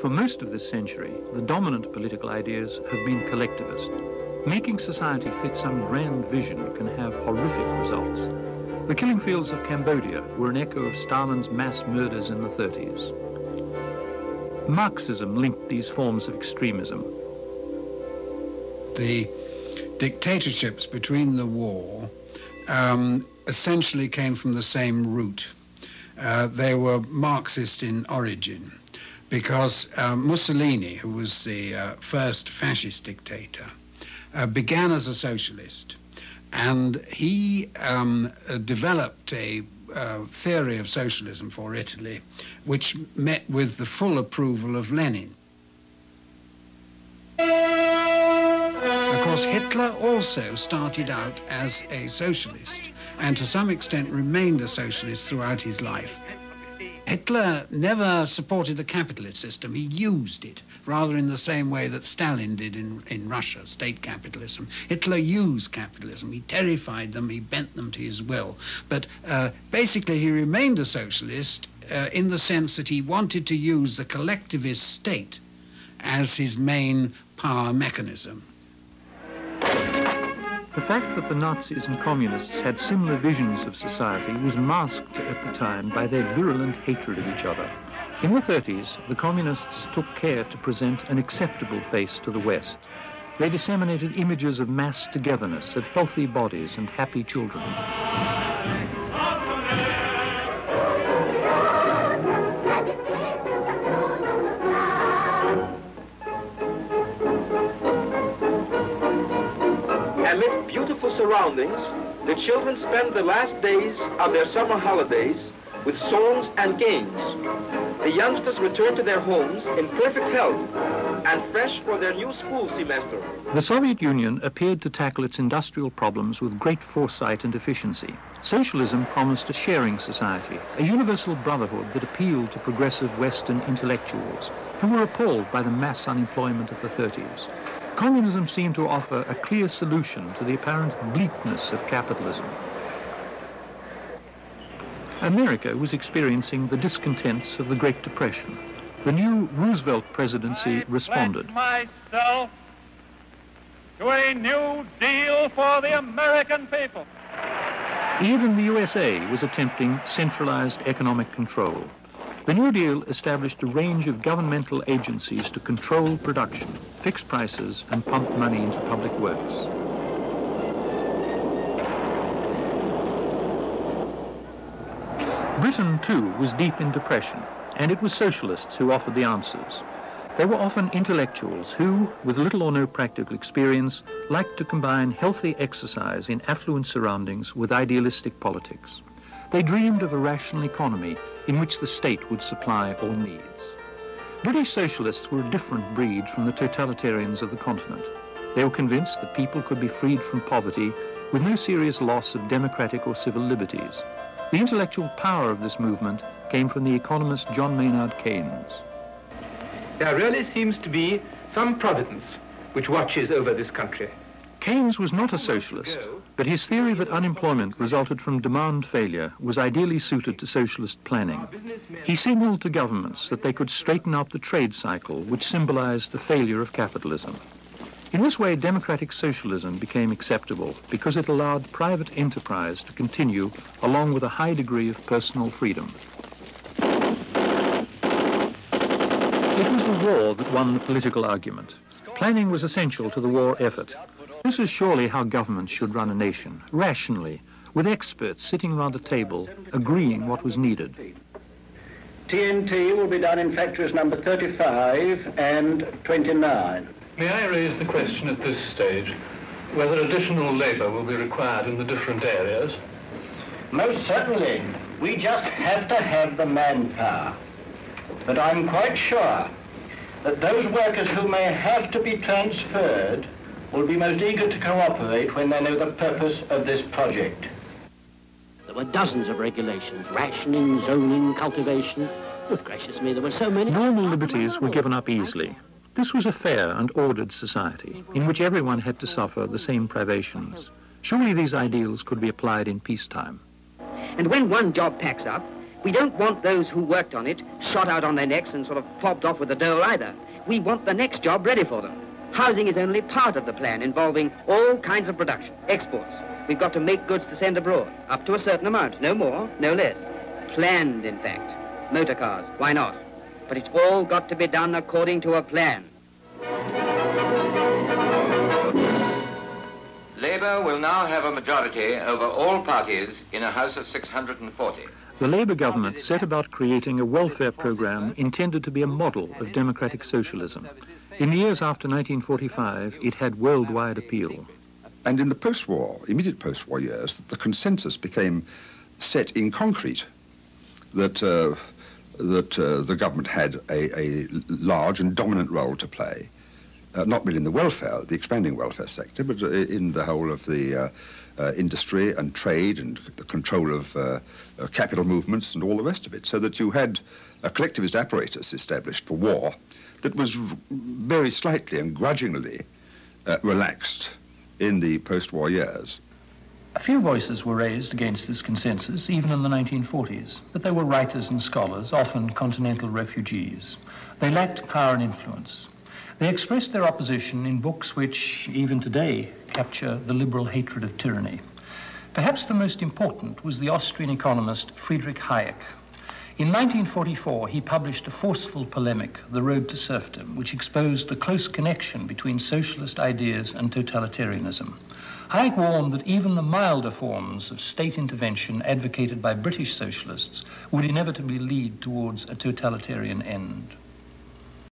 For most of this century, the dominant political ideas have been collectivist. Making society fit some grand vision can have horrific results. The killing fields of Cambodia were an echo of Stalin's mass murders in the 30s. Marxism linked these forms of extremism. The dictatorships between the war essentially came from the same root. They were Marxist in origin, because Mussolini, who was the first fascist dictator, began as a socialist, and he developed a theory of socialism for Italy, which met with the full approval of Lenin. Of course, Hitler also started out as a socialist, and to some extent remained a socialist throughout his life. Hitler never supported the capitalist system. He used it, rather in the same way that Stalin did in Russia, state capitalism. Hitler used capitalism. He terrified them, he bent them to his will. But basically he remained a socialist in the sense that he wanted to use the collectivist state as his main power mechanism. The fact that the Nazis and communists had similar visions of society was masked at the time by their virulent hatred of each other. In the 30s, the communists took care to present an acceptable face to the West. They disseminated images of mass togetherness, of healthy bodies and happy children. Amid beautiful surroundings, the children spend the last days of their summer holidays with songs and games. The youngsters return to their homes in perfect health and fresh for their new school semester. The Soviet Union appeared to tackle its industrial problems with great foresight and efficiency. Socialism promised a sharing society, a universal brotherhood that appealed to progressive Western intellectuals who were appalled by the mass unemployment of the 30s. Communism seemed to offer a clear solution to the apparent bleakness of capitalism. America was experiencing the discontents of the Great Depression. The new Roosevelt presidency responded. I pledge myself to a new deal for the American people. Even the USA was attempting centralized economic control. The New Deal established a range of governmental agencies to control production, fix prices, and pump money into public works. Britain, too, was deep in depression, and it was socialists who offered the answers. They were often intellectuals who, with little or no practical experience, liked to combine healthy exercise in affluent surroundings with idealistic politics. They dreamed of a rational economy in which the state would supply all needs. British socialists were a different breed from the totalitarians of the continent. They were convinced that people could be freed from poverty with no serious loss of democratic or civil liberties. The intellectual power of this movement came from the economist John Maynard Keynes. There really seems to be some providence which watches over this country. Keynes was not a socialist, but his theory that unemployment resulted from demand failure was ideally suited to socialist planning. He signaled to governments that they could straighten up the trade cycle, which symbolized the failure of capitalism. In this way, democratic socialism became acceptable because it allowed private enterprise to continue along with a high degree of personal freedom. It was the war that won the political argument. Planning was essential to the war effort. This is surely how governments should run a nation, rationally, with experts sitting around a table, agreeing what was needed. TNT will be done in factories number 35 and 29. May I raise the question at this stage whether additional labour will be required in the different areas? Most certainly. We just have to have the manpower. But I'm quite sure that those workers who may have to be transferred will be most eager to cooperate when they know the purpose of this project. There were dozens of regulations, rationing, zoning, cultivation. Good gracious me, there were so many. Normal liberties were given up easily. This was a fair and ordered society in which everyone had to suffer the same privations. Surely these ideals could be applied in peacetime. And when one job packs up, We don't want those who worked on it shot out on their necks and sort of fobbed off with the dole either. We want the next job ready for them. Housing is only part of the plan involving all kinds of production, exports. We've got to make goods to send abroad, up to a certain amount, no more, no less. Planned, in fact. Motor cars, why not? But it's all got to be done according to a plan. Labour will now have a majority over all parties in a House of 640. The Labour government set about creating a welfare program intended to be a model of democratic socialism. In the years after 1945, it had worldwide appeal. And in the post-war, immediate post-war years, the consensus became set in concrete that the government had a large and dominant role to play, not merely in the welfare, the expanding welfare sector, but in the whole of the industry and trade and the control of capital movements and all the rest of it, so that you had a collectivist apparatus established for war that was very slightly and grudgingly relaxed in the post-war years. A few voices were raised against this consensus, even in the 1940s, but they were writers and scholars, often continental refugees. They lacked power and influence. They expressed their opposition in books which, even today, capture the liberal hatred of tyranny. Perhaps the most important was the Austrian economist Friedrich Hayek. In 1944, he published a forceful polemic, The Road to Serfdom, which exposed the close connection between socialist ideas and totalitarianism. Hayek warned that even the milder forms of state intervention advocated by British socialists would inevitably lead towards a totalitarian end.